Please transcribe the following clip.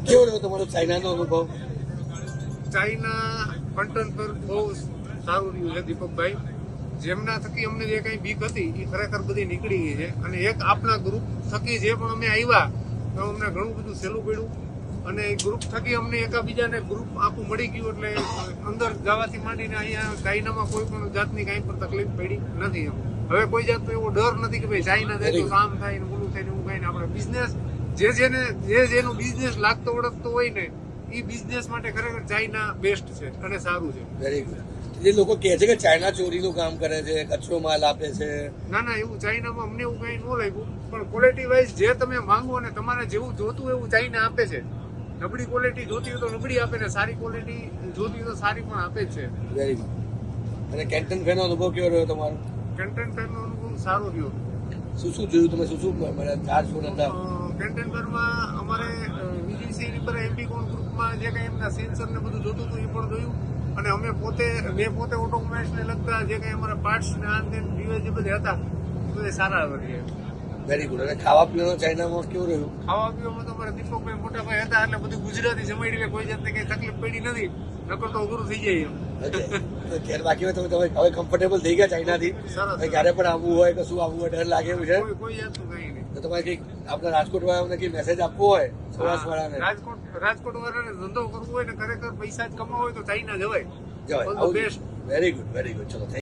કેવો રહ્યો તમારો ચાઇનાનો અનુભવ? ચાઇના કન્ટેન્ટ પર બહુ સારું રહ્યું છે દીપકભાઈ. જેમના થકી અમને જે કઈ બીક હતી એ ખરેખર બધી નીકળી ગઈ છે. અને એક આપણા ગ્રુપ થકી જે પણ અમે આવ્યા તો અમને ઘણું બધું સહેલું પડ્યું. અને એ ગ્રુપ થકી અમને એકાબીજાને ગ્રુપ આખું મળી ગયું એટલે અંદર જવાથી માંડીને અહીંયા ચાઇનામાં કોઈ પણ જાતની કાંઈ પણ તકલીફ પડી નથી. હવે કોઈ જાતનો એવો ડર નથી કે ભાઈ ચાઇના જાય તો આમ થાય ને ઓલું થાય ને એવું કાંઈ ને. આપણે બિઝનેસ જેનો બિઝનેસ લાગતો ઓળખતો હોય ને એ બિઝનેસ માટે ખરેખર ચાઇના બેસ્ટ છે અને સારું છે. Very good. જે લોકો કહે છે કે ચાઇના ચોરીનું કામ કરે છે, કચરો માલ આપે છે, ના એવું ચાઇનામાં અમને એવું કઈ ન લાગ્યું. પણ ક્વોલિટી વાઇઝ જે તમે માંગો અને તમારે જેવું જોતું હોય એવું ચાઇના આપે છે. નબળી ક્વોલિટી જોતી હોય તો નબળી આપે ને સારી ક્વોલિટી જોતી હોય તો સારી પણ આપે જ છે. Very good. અને કેન્ટન ફેરનો અનુભવ કેવો રહ્યો તમારો? કન્ટેન્ટ પેનનો અનુભવ સારો રહ્યો. શું જોયું તમે? શું ચાર ફોન હતા? કન્ટેન્ટ પેનમાં અમારે વિજયસિંહ પર એમપી કોણ ગ્રુપમાં જે કંઈ એમના સેન્સર ને બધું જોતું હતું એ પણ જોયું. અને મેં પોતે ઓટોમોબાઈલ્સ ને લગતા જે કંઈ અમારા પાર્ટ્સ ને આ તે રિવ્યુ જે બધા હતા એ બધા સારા રહ્યા. Very good. અને ખાવા પીવાનું ચાઇનામાં કેવું રહ્યું? ખાવા પીવામાં તો અમારા દીપકભાઈ મોટા ભાઈ હતા એટલે બધું ગુજરાતી જમાડી એટલે કોઈ જાતની કઈ તકલીફ પડી નથી. નકર તો અઘરું થઈ જાય એમ. બાકી તમે હવે કમ્ફર્ટેબલ થઈ ગયા ચાઇનાથી? સરસ. ક્યારે પણ આવવું હોય કે શું આવવું હોય ડર લાગે એવું છે? કોઈ જાતનું કઈ નહીં. તો તમારે કઈક આપણા રાજકોટ વાળાને કઈ મેસેજ આપવો હોય સૌરાષ્ટ્ર વાળાને? રાજકોટ વાળાને ધંધો કરવો હોય ને ખરેખર પૈસા જ કમાવો હોય તો ચાઇના જવાય. જવાય. Best. Very good, very good. ચલો.